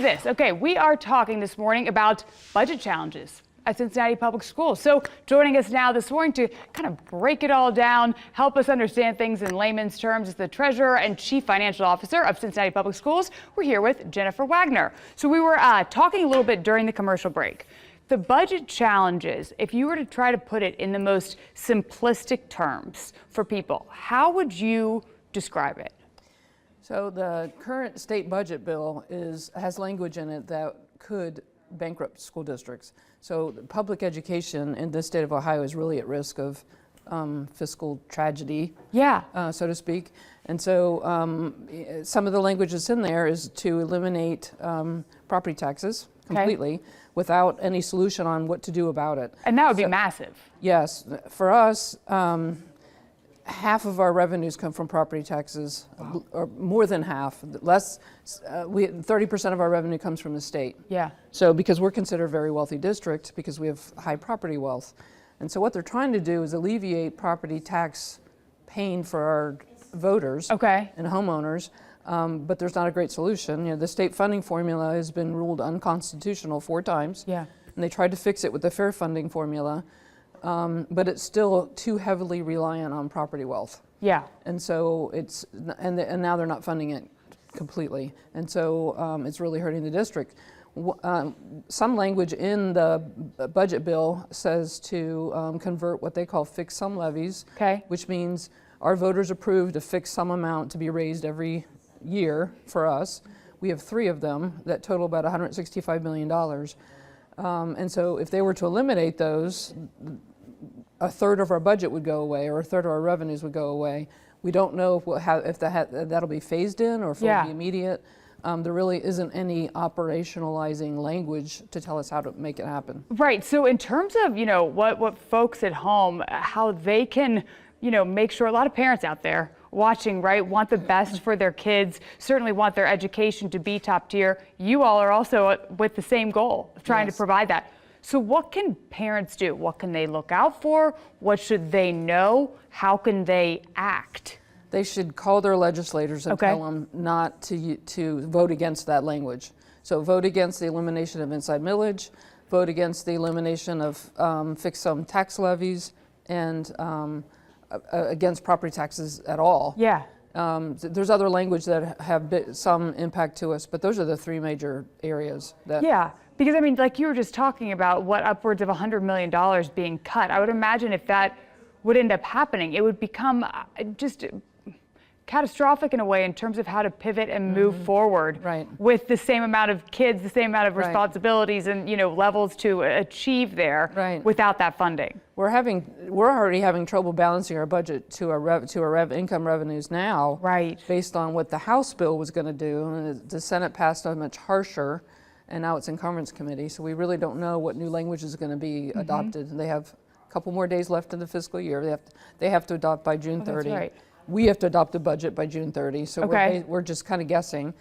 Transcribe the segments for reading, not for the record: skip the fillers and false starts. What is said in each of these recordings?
Okay, we are talking this morning about budget challenges at Cincinnati Public Schools. So joining us now this morning to kind of break it all down, help us understand things in layman's terms is the Treasurer and Chief Financial Officer of Cincinnati Public Schools. We're here with Jennifer Wagner. So we were talking a little bit during the commercial break. The budget challenges, if you were to try to put it in the most simplistic terms for people, how would you describe it? So the current state budget bill has language in it that could bankrupt school districts. So public education in the state of Ohio is really at risk of fiscal tragedy, so to speak. And so some of the language that's in there is to eliminate property taxes completely without any solution on what to do about it. And that would be massive. Yes. For us, half of our revenues come from property taxes, or more than half. 30% of our revenue comes from the state. Yeah. So because we're considered a very wealthy district because we have high property wealth. And so what they're trying to do is alleviate property tax pain for our voters and homeowners, but there's not a great solution. You know, the state funding formula has been ruled unconstitutional 4 times. Yeah. And they tried to fix it with the fair funding formula. But it's still too heavily reliant on property wealth. Yeah. And so and now they're not funding it completely. And so it's really hurting the district. Some language in the budget bill says to convert what they call fixed sum levies, which means our voters approved a fixed sum amount to be raised every year for us. We have 3 of them that total about $165 million. And so if they were to eliminate those, a third of our budget would go away, or a third of our revenues would go away. We don't know if that'll be phased in or if it'll be immediate. There really isn't any operationalizing language to tell us how to make it happen. Right. So in terms of, what folks at home, how they can, make sure, a lot of parents out there watching, right, want the best for their kids, certainly want their education to be top tier. You all are also with the same goal of trying to provide that. So what can parents do? What can they look out for? What should they know? How can they act? They should call their legislators and tell them not to vote against that language. So vote against the elimination of inside millage, vote against the elimination of fixed sum tax levies, and against property taxes at all. Yeah. There's other language that have some impact to us, but those are the 3 major areas that. Yeah, because I mean, like you were just talking about, what, upwards of $100 million being cut. I would imagine if that would end up happening, it would become just catastrophic in a way in terms of how to pivot and move forward with the same amount of kids, the same amount of responsibilities and levels to achieve there without that funding. We're already having trouble balancing our budget to our income revenues now, based on what the House bill was going to do, and the Senate passed a much harsher, and now it's in Conference Committee. So we really don't know what new language is going to be adopted. They have a couple more days left in the fiscal year. They have to adopt by June 30. That's right. We have to adopt the budget by June 30, so we're just kind of guessing.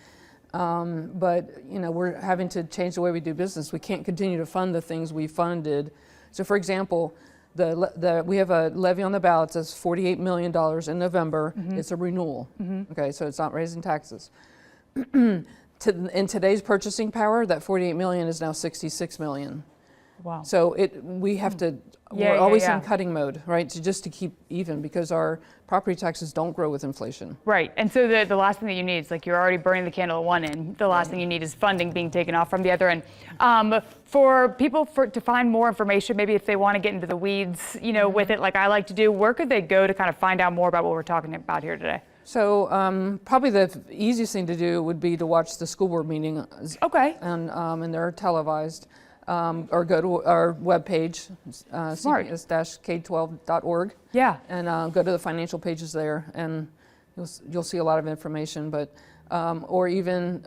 But we're having to change the way we do business. We can't continue to fund the things we funded. So for example, we have a levy on the ballot that's $48 million in November. It's a renewal, so it's not raising taxes. In today's purchasing power, that $48 million is now $66 million. Wow. So we have to, we're always in cutting mode, right? So just to keep even, because our property taxes don't grow with inflation. Right, and so the last thing that you need is, like, you're already burning the candle at one end. The last thing you need is funding being taken off from the other end. For people to find more information, maybe if they want to get into the weeds, with it, like I like to do, where could they go to kind of find out more about what we're talking about here today? So probably the easiest thing to do would be to watch the school board meeting. And they're televised. Or go to our webpage, cps-k12.org. And go to the financial pages there, and you'll see a lot of information. But or even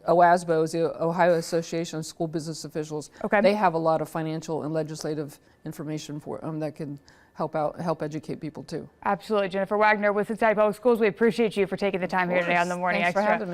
OASBO, the Ohio Association of School Business Officials. They have a lot of financial and legislative information for that can help educate people too. Absolutely, Jennifer Wagner with Cincinnati Public Schools. We appreciate you for taking the time here today on the Morning Extra. Thanks for having me.